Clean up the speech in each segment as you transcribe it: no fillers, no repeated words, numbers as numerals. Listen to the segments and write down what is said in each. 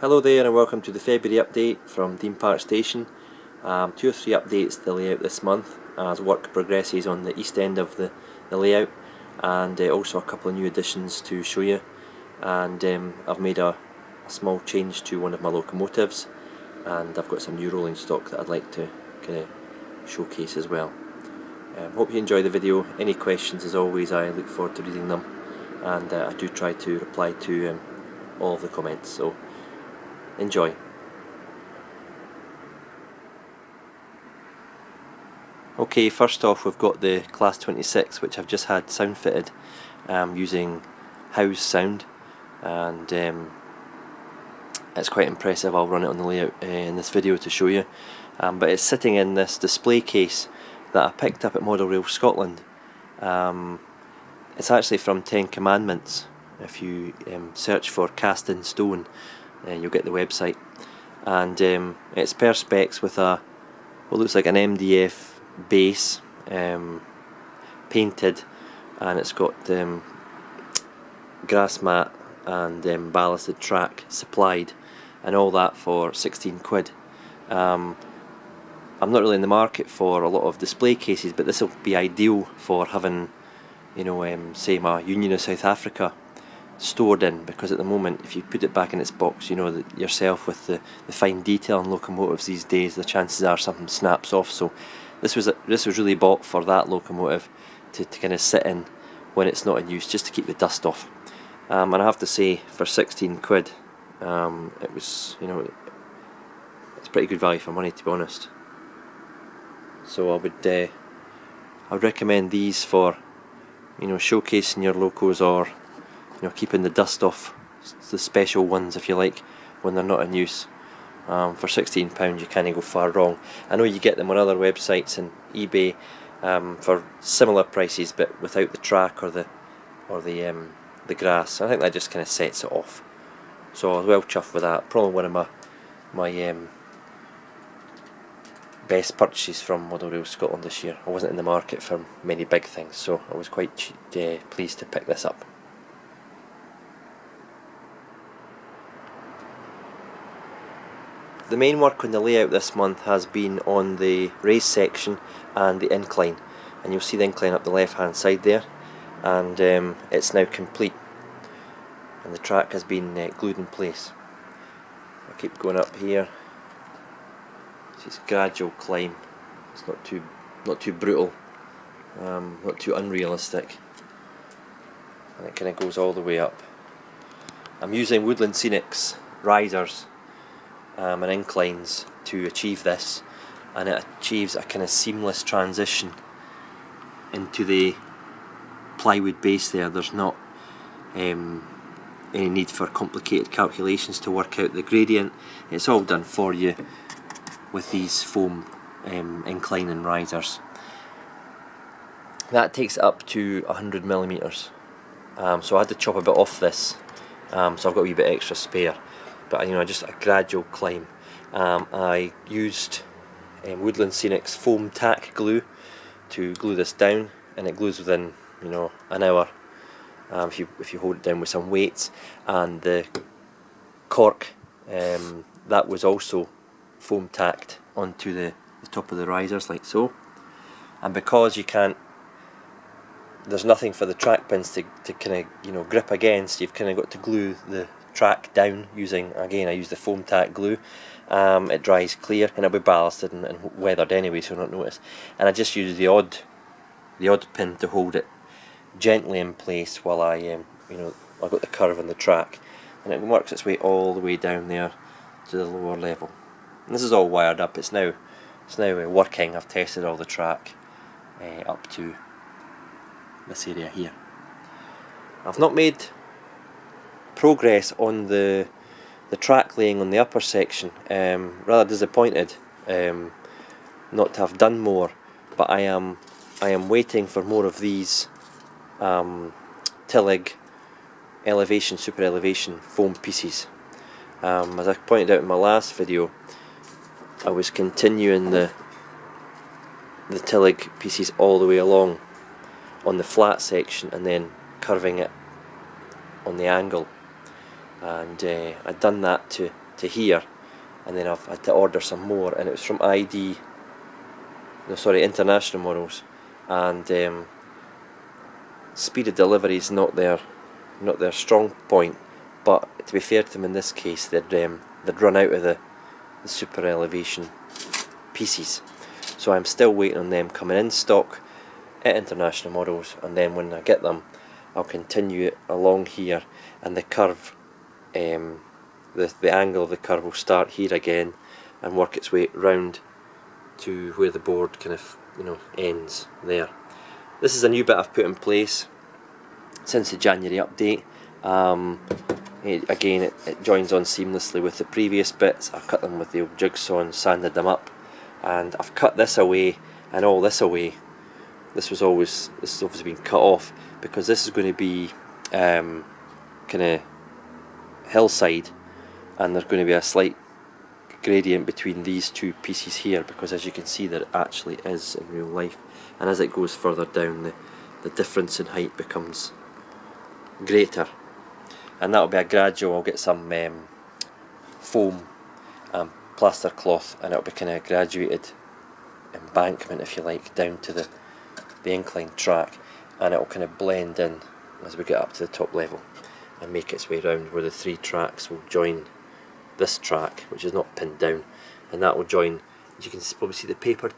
Hello there and welcome to the February update from Dean Park Station. 2 or 3 updates to the layout this month as work progresses on the east end of the layout, and also a couple of new additions to show you. And I've made a small change to one of my locomotives, and I've got some new rolling stock that I'd like to kind of showcase as well. Hope you enjoy the video. Any questions, as always, I look forward to reading them, and I do try to reply to all of the comments, so enjoy. Okay, first off we've got the Class 26, which I've just had sound fitted using house sound, and it's quite impressive. I'll run it on the layout in this video to show you, but it's sitting in this display case that I picked up at Model Rail Scotland. It's actually from 10 Commandments. If you search for cast in stone, you'll get the website, and it's perspex with a what looks like an MDF base painted, and it's got grass mat and ballasted track supplied, and all that for 16 quid. I'm not really in the market for a lot of display cases, but this will be ideal for having, you know, say my Union of South Africa stored in, because at the moment if you put it back in its box, you know that yourself with the fine detail on locomotives these days, the chances are something snaps off. So this was really bought for that locomotive to kind of sit in when it's not in use, just to keep the dust off. And I have to say, for 16 quid, it was, you know, it's pretty good value for money, to be honest. So I would recommend these for, you know, showcasing your locos, or, you know, keeping the dust off, the special ones if you like, when they're not in use. For £16 you can't go far wrong. I know you get them on other websites and eBay for similar prices, but without the track or the grass. I think that just kind of sets it off. So I was well chuffed with that. Probably one of my best purchases from Model Rail Scotland this year. I wasn't in the market for many big things, so I was quite pleased to pick this up. The main work on the layout this month has been on the raised section and the incline, and you'll see the incline up the left hand side there, and it's now complete, and the track has been glued in place. I'll keep going up here. It's a gradual climb. It's not too brutal, not too unrealistic, and it kind of goes all the way up. I'm using Woodland Scenic's risers and inclines to achieve this, and it achieves a kind of seamless transition into the plywood base there. There's not any need for complicated calculations to work out the gradient. It's all done for you with these foam incline and risers. That takes it up to 100mm, so I had to chop a bit off this, so I've got a wee bit extra spare. But, you know, just a gradual climb. I used Woodland Scenic's foam tack glue to glue this down, and it glues within, you know, an hour if you hold it down with some weights. And the cork, that was also foam tacked onto the top of the risers, like so. And because you can't, there's nothing for the track pins to kind of, you know, grip against, you've kind of got to glue the track down using, again, I use the foam tack glue. It dries clear, and it'll be ballasted and weathered anyway, so you'll not notice. And I just use the odd pin to hold it gently in place while I you know, I've got the curve on the track, and it works its way all the way down there to the lower level. And this is all wired up. It's now working. I've tested all the track up to this area here. I've not made progress on the track laying on the upper section. Rather disappointed not to have done more, but I am waiting for more of these Tillig elevation, super elevation foam pieces. As I pointed out in my last video, I was continuing the Tillig pieces all the way along on the flat section, and then curving it on the angle, and I'd done that to to here, and then I've had to order some more, and it was from International Models, and speed of delivery is not their strong point, but to be fair to them in this case, they'd run out of the super elevation pieces, so I'm still waiting on them coming in stock at International Models, and then when I get them I'll continue it along here, and the curve, the angle of the curve will start here again and work its way round to where the board kind of ends there. This is a new bit I've put in place since the January update. Again, it joins on seamlessly with the previous bits. I've cut them with the old jigsaw and sanded them up, and I've cut this away and all this away. This has obviously been cut off because this is going to be kind of hillside, and there's going to be a slight gradient between these two pieces here, because as you can see there actually is in real life, and as it goes further down the difference in height becomes greater, and that'll be a gradual. I'll get some foam plaster cloth, and it'll be kind of graduated embankment, if you like, down to the inclined track, and it'll kind of blend in as we get up to the top level and make its way round where the 3 tracks will join this track, which is not pinned down, and that will join, as you can probably see the paper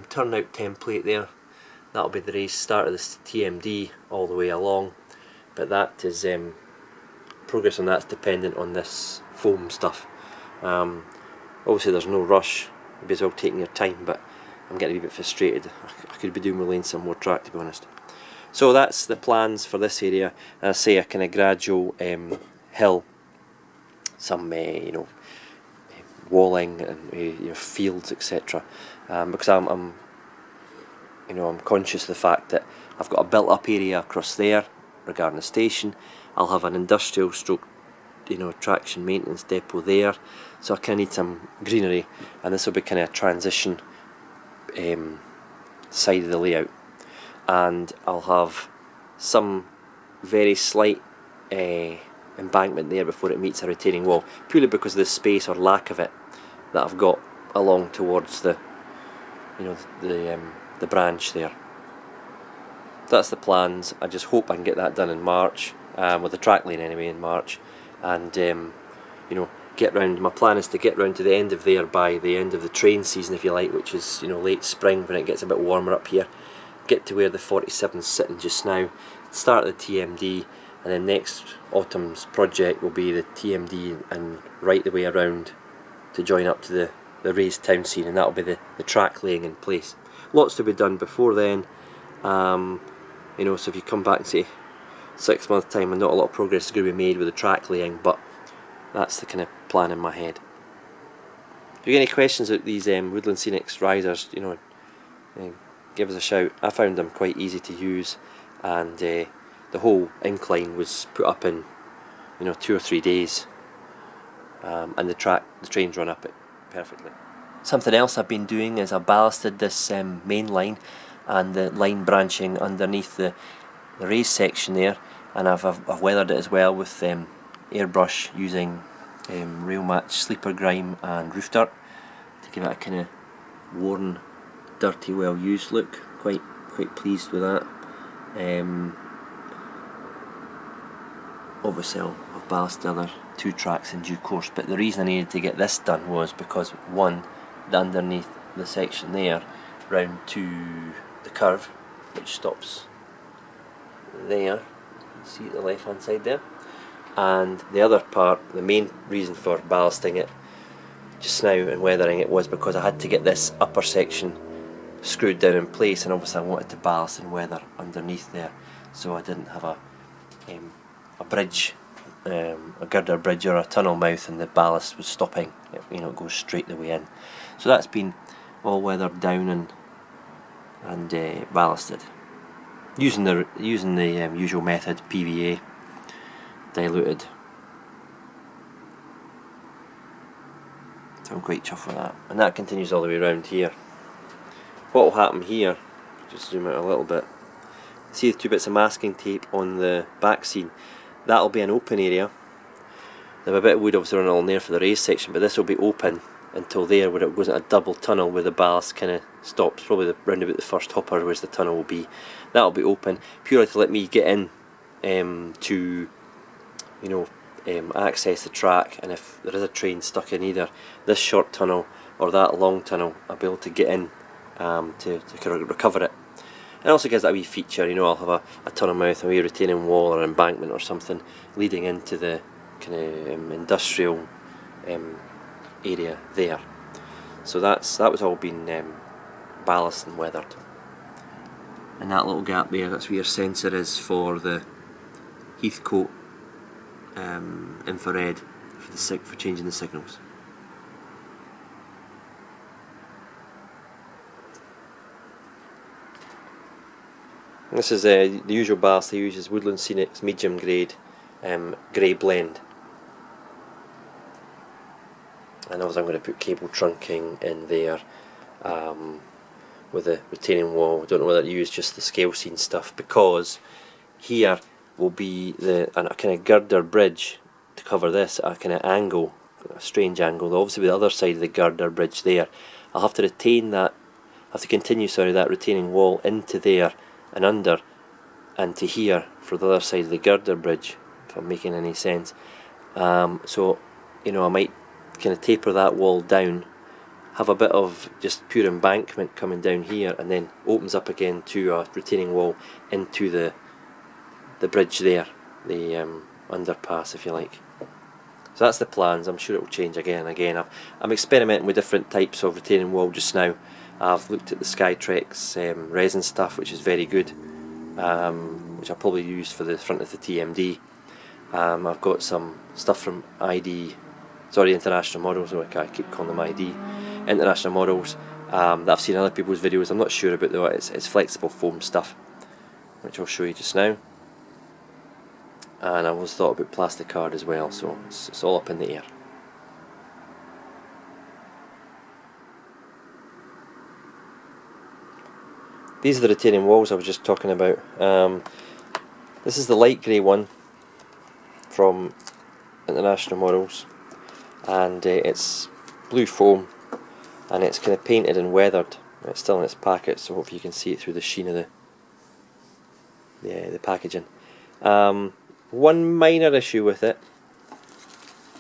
turnout template there. That'll be the race start of this TMD all the way along, but that is progress on that's dependent on this foam stuff. Obviously there's no rush, you'd be as well taking your time, but I'm getting a bit frustrated. I could be doing with laying some more track, to be honest. So that's the plans for this area. And I say a kind of gradual hill, some walling and fields, etc. Because I'm conscious of the fact that I've got a built-up area across there regarding the station. I'll have an industrial stroke, traction maintenance depot there. So I kind of need some greenery, and this will be kind of a transition side of the layout, and I'll have some very slight embankment there before it meets a retaining wall, purely because of the space or lack of it that I've got along towards the branch there. That's the plans. I just hope I can get that done in March, with the track lane anyway in March, and get round. My plan is to get round to the end of there by the end of the train season, if you like, which is late spring when it gets a bit warmer up here. Get to where the 47's sitting just now, start the TMD, and then next autumn's project will be the TMD and right the way around to join up to the raised town scene, and that'll be the track laying in place. Lots to be done before then. So if you come back and say 6 months time and not a lot of progress is going to be made with the track laying, but that's the kind of plan in my head. If you get any questions about these Woodland Scenics risers, give us a shout. I found them quite easy to use, and the whole incline was put up in 2 or 3 days, and the trains run up it perfectly. Something else I've been doing is I've ballasted this main line and the line branching underneath the raised section there, and I've weathered it as well with airbrush using Rail Match Sleeper Grime and Roof Dirt to give it a kind of worn, dirty, well used look. Quite pleased with that. Obviously I've ballasted the other 2 tracks in due course, but the reason I needed to get this done was because, one, the underneath the section there round to the curve, which stops there, you see the left hand side there, and the other part, the main reason for ballasting it just now and weathering it was because I had to get this upper section screwed down in place, and obviously I wanted to ballast and weather underneath there, so I didn't have a bridge, a girder bridge or a tunnel mouth, and the ballast was stopping. It goes straight the way in. So that's been all weathered down and ballasted using the usual method, PVA, diluted. So I'm quite chuffed with that, and that continues all the way around here. What will happen here, just zoom out a little bit, see the 2 bits of masking tape on the back scene. That'll be an open area, There's a bit of wood obviously running along there for the race section, but this will be open until there, where it goes in a double tunnel where the ballast kind of stops, probably round about the first hopper, whereas the tunnel will be. That'll be open purely to let me get in to, you know, access the track, and if there is a train stuck in either this short tunnel or that long tunnel, I'll be able to get in to kind of recover it. It also gives that a wee feature, you know, I'll have a tunnel mouth, a wee retaining wall or embankment or something leading into the kind of industrial area there. So that was all been ballasted and weathered. And that little gap there, that's where your sensor is for the Heathcote infrared for changing the signals. And this is the usual ballast they use is Woodland Scenics medium grade grey blend. And obviously I'm going to put cable trunking in there with a retaining wall. I don't know whether to use just the scale scene stuff, because here will be a kind of girder bridge to cover this, a kind of angle, a strange angle. Obviously with the other side of the girder bridge there, I'll have to retain that, continue that retaining wall into there and under and to here for the other side of the girder bridge, if I'm making any sense. So, you know, I might kind of taper that wall down, have a bit of just pure embankment coming down here, and then opens up again to a retaining wall into the bridge there, the underpass, if you like. So that's the plans. I'm sure it will change again and again. I'm experimenting with different types of retaining wall just now. I've looked at the Skytrex resin stuff, which is very good, which I'll probably use for the front of the TMD. I've got some stuff from International Models, I keep calling them ID, International Models, that I've seen other people's videos. I'm not sure about though. It's flexible foam stuff, which I'll show you just now. And I was thought about plastic card as well, so it's all up in the air. These are the retaining walls I was just talking about. This is the light grey one from International Models, and it's blue foam, and it's kind of painted and weathered. It's still in its packet, so hopefully you can see it through the sheen of the packaging. One minor issue with it,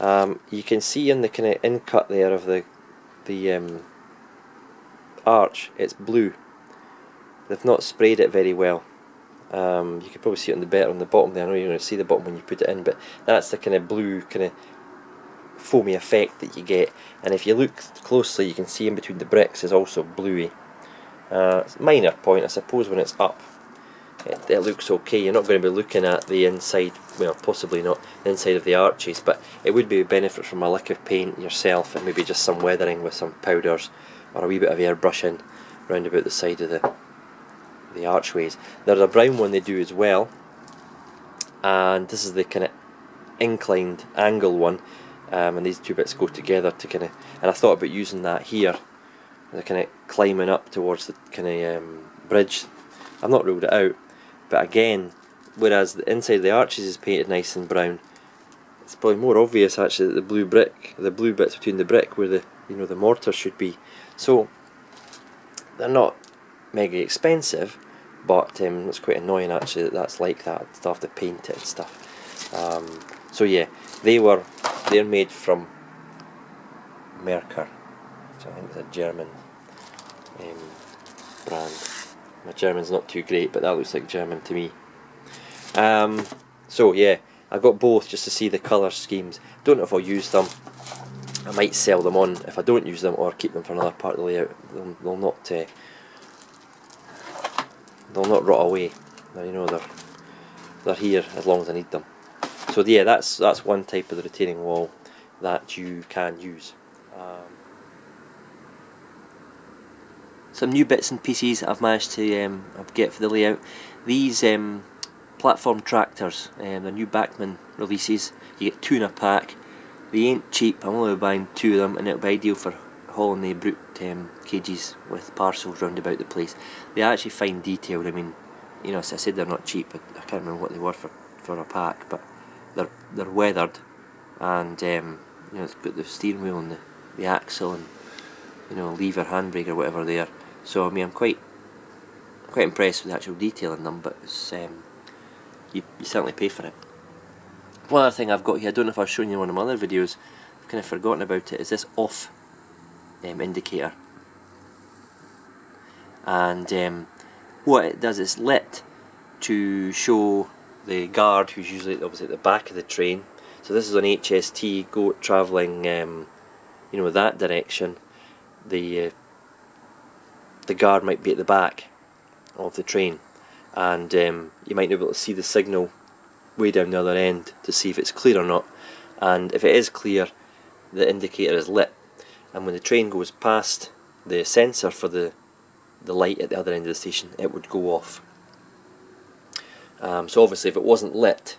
you can see in the kind of in-cut there of the arch, it's blue. They've not sprayed it very well. You can probably see it on the bottom there. I know you're going to see the bottom when you put it in, but that's the kind of blue, kind of foamy effect that you get. And if you look closely, you can see in between the bricks is also bluey. It's a minor point, I suppose. When it's up, it looks okay. You're not going to be looking at the inside, well, possibly not the inside of the arches, but it would be a benefit from a lick of paint yourself, and maybe just some weathering with some powders or a wee bit of airbrushing round about the side of the archways. There's a brown one they do as well, and this is the kind of inclined angle one, and these two bits go together to kind of, and I thought about using that here, the kind of climbing up towards the kind of bridge. I've not ruled it out, but again, whereas the inside of the arches is painted nice and brown, it's probably more obvious actually that the blue bits between the brick where the mortar should be. So they're not mega expensive, but it's quite annoying actually that that's like that. I still have to paint it and stuff. So yeah, they're made from Merker, which I think is a German brand. My German's not too great, but that looks like German to me. So yeah, I got both just to see the colour schemes. Don't know if I'll use them. I might sell them on if I don't use them, or keep them for another part of the layout. They'll not rot away. You know, they're here as long as I need them. So yeah, that's one type of the retaining wall that you can use. Some new bits and pieces I've managed to get for the layout. These platform tractors, the new Bachmann releases, you get 2 in a pack. They ain't cheap. I'm only buying 2 of them, and it'll be ideal for hauling the brute cages with parcels round about the place. They're actually fine detailed. I mean, you know, as I said, they're not cheap. I can't remember what they were for a pack, but they're weathered, and you know, it's got the steering wheel and the axle and, you know, lever, handbrake or whatever there. So I mean, I'm quite impressed with the actual detail in them, but it's, you certainly pay for it. One other thing I've got here, I don't know if I've shown you in one of my other videos, I've kind of forgotten about it, is this off indicator. And what it does is lit to show the guard, who's usually obviously at the back of the train. So this is an HST travelling, you know, that direction. The guard might be at the back of the train, and you might be able to see the signal way down the other end to see if it's clear or not. And if it is clear, the indicator is lit, and when the train goes past the sensor for the light at the other end of the station, it would go off. So obviously if it wasn't lit,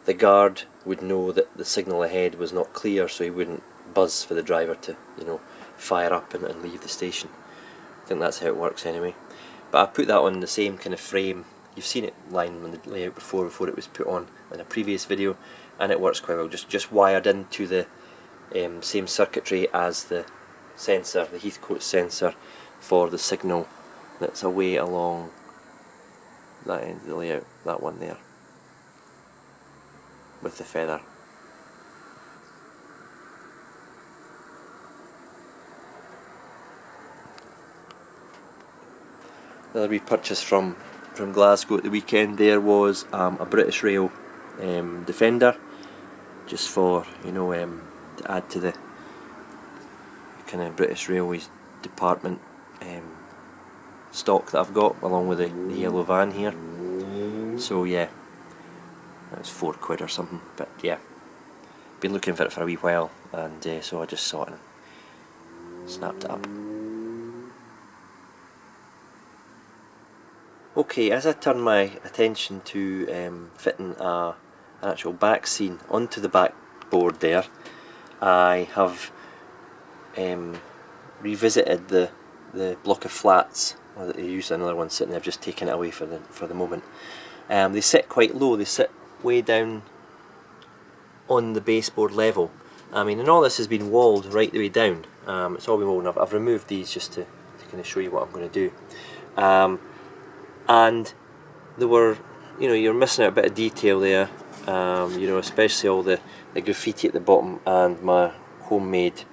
the guard would know that the signal ahead was not clear, so he wouldn't buzz for the driver to, you know, fire up and leave the station. I think that's how it works anyway. But I put that on the same kind of frame. You've seen it lying on the layout before it was put on in a previous video, and it works quite well. Just wired into the same circuitry as the sensor, the Heathcote sensor, for the signal that's away along that end of the layout, that one there, with the feather. The other wee purchase from Glasgow at the weekend there was a British Rail Defender, just for, you know, to add to the kind of British Railways department stock that I've got, along with the yellow van here. So yeah, that was £4 or something, but yeah, been looking for it for a wee while, and so I just saw it and snapped it up. Okay, as I turn my attention to fitting an actual Backscene onto the backboard there, I have revisited the block of flats. Well, they used another one sitting there, I've just taken it away for the moment. They sit quite low, they sit way down on the baseboard level. I mean, and all this has been walled right the way down. It's all been walled, and I've removed these just to kind of show you what I'm going to do. And there were, you know, you're missing out a bit of detail there, you know, especially all the graffiti at the bottom and my homemade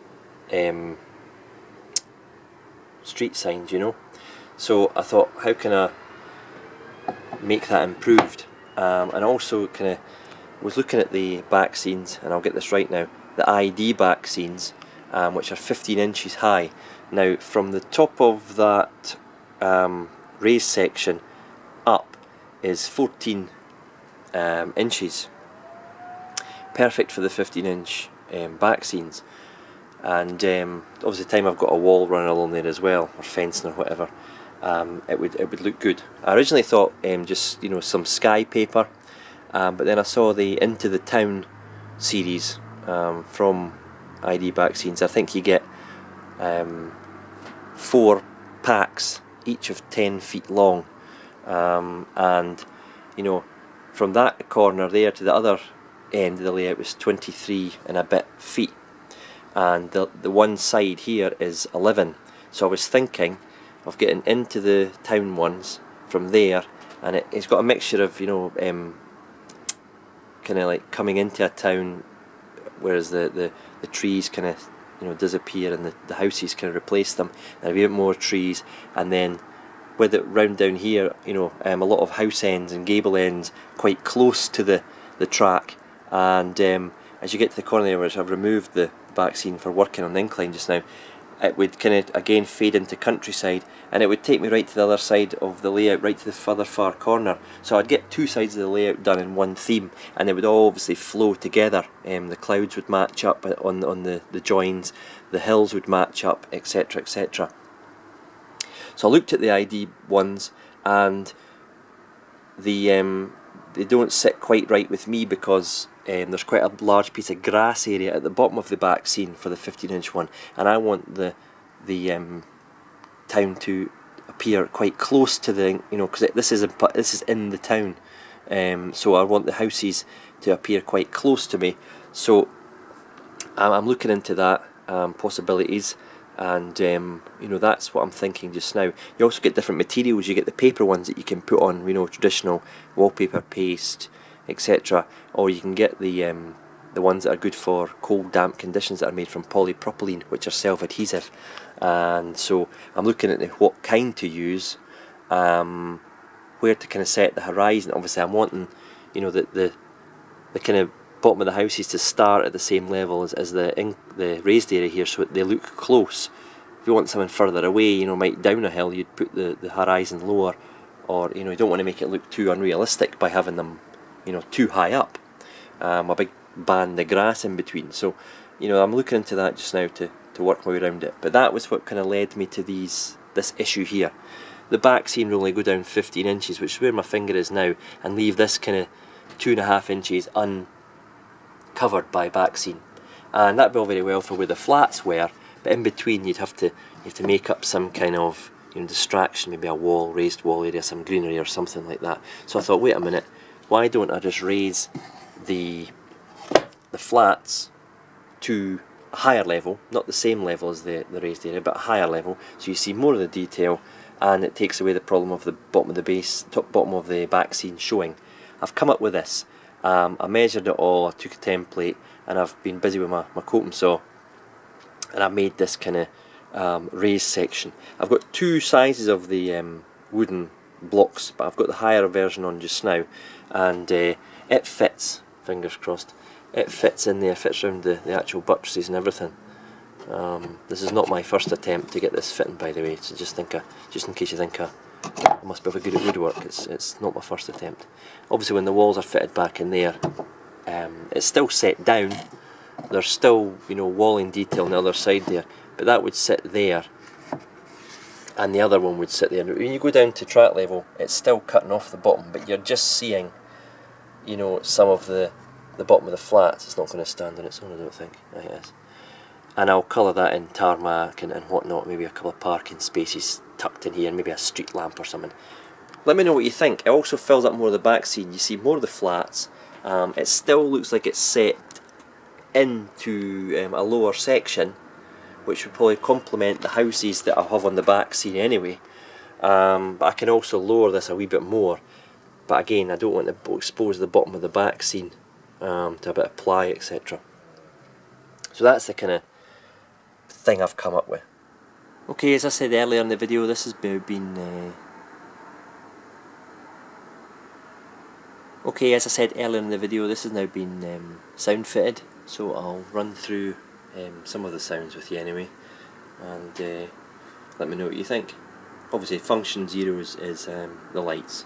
street signs, you know. So I thought, how can I make that improved? And also kind of was looking at the Backscenes, and I'll get this right now, the ID Backscenes, which are 15 inches high. Now from the top of that raised section up is 14 inches, perfect for the 15-inch Backscenes. And obviously the time I've got a wall running along there as well, or fencing or whatever, it would look good. I originally thought just, you know, some sky paper, but then I saw the Into the Town series from ID Backscenes. I think you get 4 packs, each of 10 feet long, and you know, from that corner there to the other end of the layout was 23 and a bit feet, and the one side here is 11. So I was thinking of getting Into the Town ones from there, and it's got a mixture of, you know, kind of like coming into a town, whereas the trees kind of, you know, disappear and the houses kind of replace them, and a bit more trees, and then with it round down here, you know, a lot of house ends and gable ends quite close to the track. And as you get to the corner there, which I've removed the Backscene for working on the incline just now, it would kind of again fade into countryside, and it would take me right to the other side of the layout, right to the further far corner. So I'd get 2 sides of the layout done in one theme, and it would all obviously flow together. The clouds would match up on the joins, the hills would match up, etc, etc. So I looked at the ID ones, and they don't sit quite right with me, because there's quite a large piece of grass area at the bottom of the Backscene for the 15-inch one, and I want the town to appear quite close to the, you know, because this is in the town, so I want the houses to appear quite close to me. So I'm looking into that possibilities, and you know, that's what I'm thinking just now. You also get different materials. You get the paper ones that you can put on, you know, traditional wallpaper paste, etc. Or you can get the ones that are good for cold, damp conditions that are made from polypropylene, which are self-adhesive. And so I'm looking at what kind to use, where to kind of set the horizon. Obviously, I'm wanting, you know, the kind of bottom of the houses to start at the same level as the raised area here, so they look close. If you want something further away, you know, might down a hill, you'd put the horizon lower, or you know, you don't want to make it look too unrealistic by having them, you know, too high up. A big band of grass in between. So, you know, I'm looking into that just now to work my way around it. But that was what kind of led me to this issue here. The Backscene will only go down 15 inches, which is where my finger is now, and leave this kind of 2.5 inches uncovered by Backscene. And that'd be all very well for where the flats were, but in between you have to make up some kind of, you know, distraction, maybe a wall, raised wall area, some greenery or something like that. So I thought, wait a minute, why don't I just raise the flats to a higher level, not the same level as the raised area, but a higher level, so you see more of the detail, and it takes away the problem of the bottom of the base, bottom of the Backscene showing. I've come up with this. I measured it all, I took a template, and I've been busy with my coping saw, and I made this kind of raised section. I've got two sizes of the wooden blocks, but I've got the higher version on just now, and it fits, fingers crossed, it fits in there, fits around the actual buttresses and everything. This is not my first attempt to get this fitting, by the way, so just in case you think I must be good at woodwork, it's not my first attempt. Obviously when the walls are fitted back in there, it's still set down, there's still, you know, walling detail on the other side there, but that would sit there, and the other one would sit there. When you go down to track level, it's still cutting off the bottom, but you're just seeing, you know, some of the bottom of the flats. It's not going to stand on its own, I don't think. I guess. And I'll colour that in tarmac and whatnot, maybe a couple of parking spaces tucked in here, maybe a street lamp or something. Let me know what you think. It also fills up more of the Backscene. You see more of the flats. It still looks like it's set into a lower section, which would probably complement the houses that I have on the Backscene anyway. But I can also lower this a wee bit more. But again, I don't want to expose the bottom of the Backscene to a bit of ply, etc. So that's the kind of thing I've come up with. Okay, as I said earlier in the video, this has been this has now been sound fitted, so I'll run through some of the sounds with you anyway, and let me know what you think. Obviously function 0 is the lights.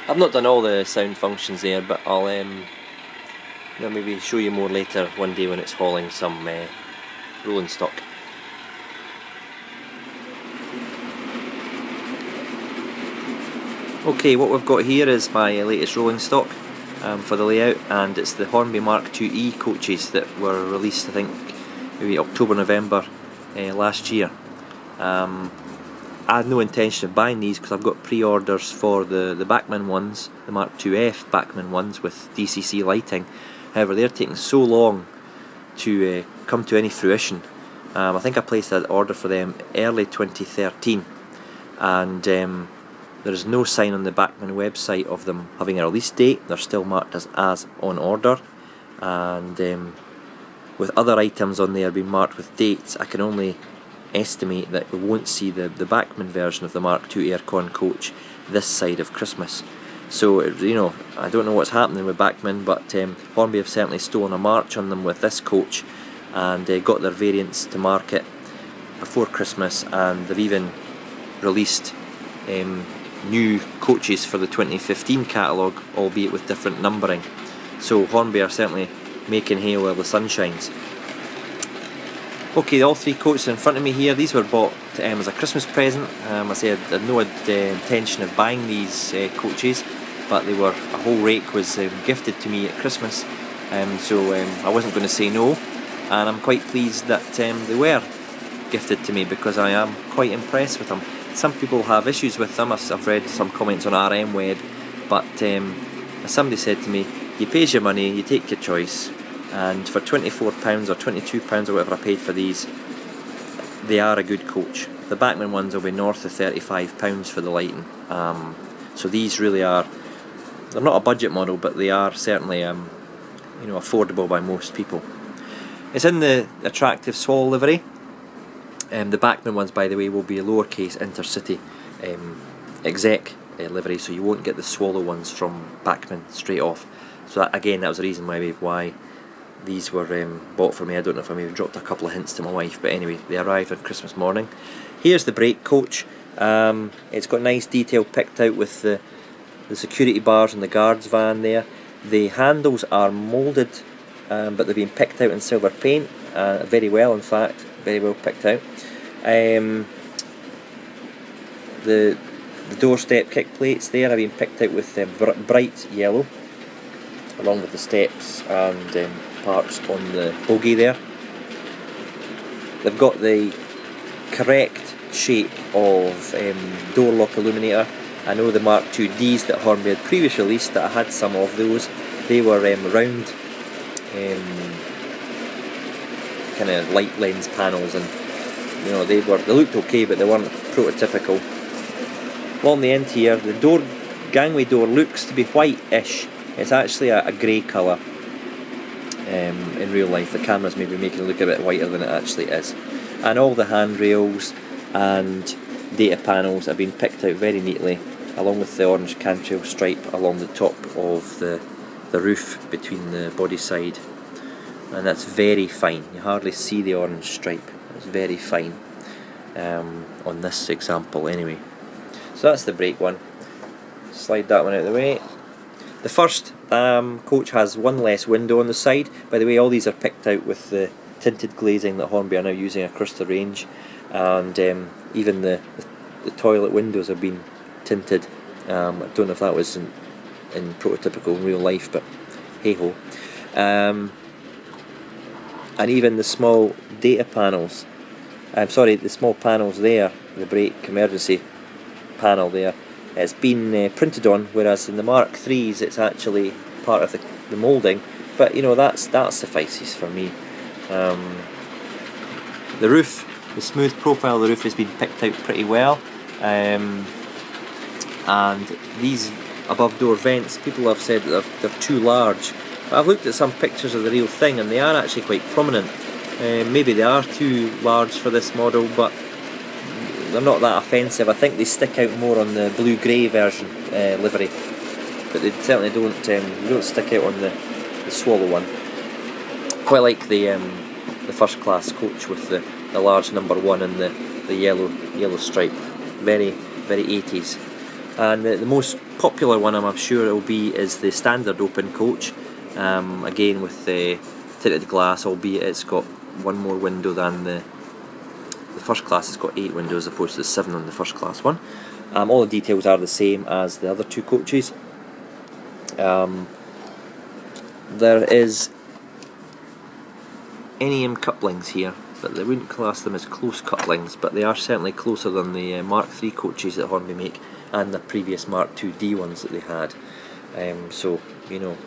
I've not done all the sound functions there, but I'll maybe show you more later one day when it's hauling some rolling stock. Okay, what we've got here is my latest rolling stock for the layout, and it's the Hornby MK2E coaches that were released, I think, maybe October, November last year. I had no intention of buying these because I've got pre-orders for the Bachmann ones, the Mark 2F Bachmann ones with DCC lighting. However, they're taking so long to come to any fruition. I think I placed an order for them early 2013, and there is no sign on the Bachmann website of them having a release date. They're still marked as on order, and with other items on there being marked with dates, I can only estimate that we won't see the Bachmann version of the Mark II Aircon coach this side of Christmas. So, you know, I don't know what's happening with Bachmann, but Hornby have certainly stolen a march on them with this coach, and got their variants to market before Christmas, and they've even released new coaches for the 2015 catalogue, albeit with different numbering. So Hornby are certainly making hay while the sun shines. Okay, all three coaches in front of me here, these were bought as a Christmas present. I said I had no intention of buying these coaches, but a whole rake was gifted to me at Christmas, so I wasn't going to say no, and I'm quite pleased that they were gifted to me, because I am quite impressed with them. Some people have issues with them. I've read some comments on rmweb, but as somebody said to me, you pay your money, you take your choice, and for £24 or £22 or whatever I paid for these, they are a good coach. The Bachmann ones will be north of £35 for the lighting. So these really are, they're not a budget model, but they are certainly affordable by most people. It's in the attractive swallow livery. The Bachmann ones, by the way, will be a lowercase intercity exec livery, so you won't get the swallow ones from Bachmann straight off. So that was the reason why these were bought for me. I don't know if I maybe dropped a couple of hints to my wife, but anyway, they arrived on Christmas morning. Here's the brake coach. It's got nice detail picked out with the security bars and the guards van there. The handles are moulded, but they've been picked out in silver paint, very well, in fact, very well picked out. The doorstep kick plates there have been picked out with bright yellow, along with the steps and parts on the bogie there. They've got the correct shape of door lock illuminator. I know the Mark IIDs that Hornby had previously released, that I had some of those. They were round kind of light lens panels, and you know, they looked okay, but they weren't prototypical. Along the end here, the gangway door looks to be white-ish. It's actually a grey colour in real life. The camera's maybe making it look a bit whiter than it actually is. And all the handrails and data panels have been picked out very neatly, along with the orange cantrell stripe along the top of the roof between the body side. And that's very fine. You hardly see the orange stripe. It's very fine on this example anyway. So that's the brake one. Slide that one out of the way. The first coach has one less window on the side. By the way, all these are picked out with the tinted glazing that Hornby are now using across the range, and even the toilet windows have been tinted. I don't know if that was in prototypical real life, but hey ho. And even the small data panels, the small panels there, the brake emergency panel there, it's been printed on, whereas in the Mark IIIs it's actually part of the moulding. But you know, that suffices for me. The roof, the smooth profile of the roof has been picked out pretty well, and these above door vents, people have said that they're too large. But I've looked at some pictures of the real thing, and they are actually quite prominent. Maybe they are too large for this model, but they're not that offensive. I think they stick out more on the blue-grey version livery, but they certainly don't stick out on the swallow one. Quite like the first class coach with the large number 1 and the yellow stripe. Very, very 80s. And the most popular one, I'm sure it will be, is the standard open coach. Again with the tinted glass, albeit it's got one more window than the first class. It's got 8 windows as opposed to the 7 on the first class one. All the details are the same as the other 2 coaches. There is NEM couplings here, but they wouldn't class them as close couplings, but they are certainly closer than the Mark III coaches that Hornby make and the previous Mark II ones that they had. So, you know,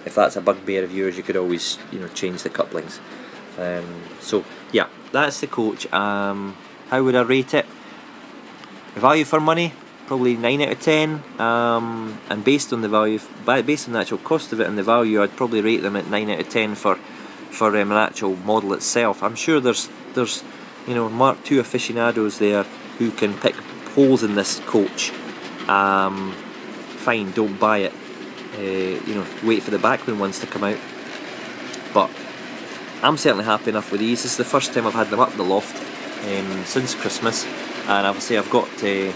if that's a bugbear of yours, you could always, you know, change the couplings. So yeah, that's the coach. How would I rate it? Value for money, probably 9 out of 10. And based on the value, based on the actual cost of it and the value, I'd probably rate them at 9 out of 10 for an actual model itself. I'm sure there's you know, Mark II aficionados there who can pick holes in this coach. Fine, don't buy it. You know, wait for the Backman ones to come out. But I'm certainly happy enough with these. This is the first time I've had them up the loft since Christmas, and obviously I've got a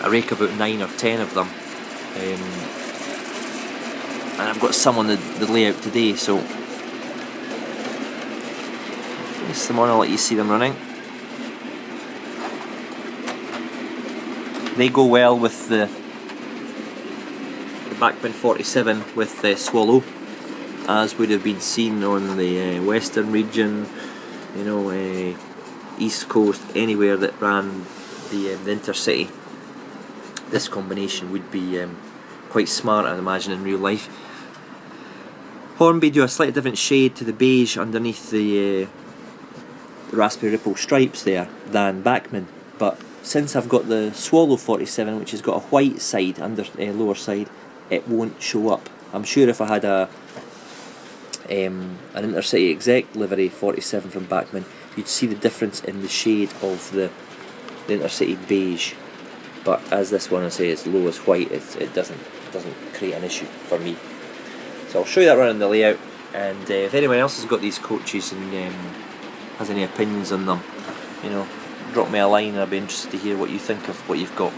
rake of about 9 or 10 of them, and I've got some on the layout today, so place them on, I'll let you see them running. They go well with the Backman 47 with the Swallow, as would have been seen on the western region, you know, east coast, anywhere that ran the intercity. This combination would be quite smart, I'd imagine, in real life. Hornby do a slightly different shade to the beige underneath the Raspberry Ripple stripes there than Backman, but since I've got the Swallow 47, which has got a white side under lower side, it won't show up. I'm sure if I had an Intercity Exec livery 47 from Backman, you'd see the difference in the shade of the Intercity beige. But as this one, I say, is low as white, it doesn't create an issue for me. So I'll show you that running the layout, and if anyone else has got these coaches and has any opinions on them, you know, drop me a line, and I'd be interested to hear what you think of what you've got.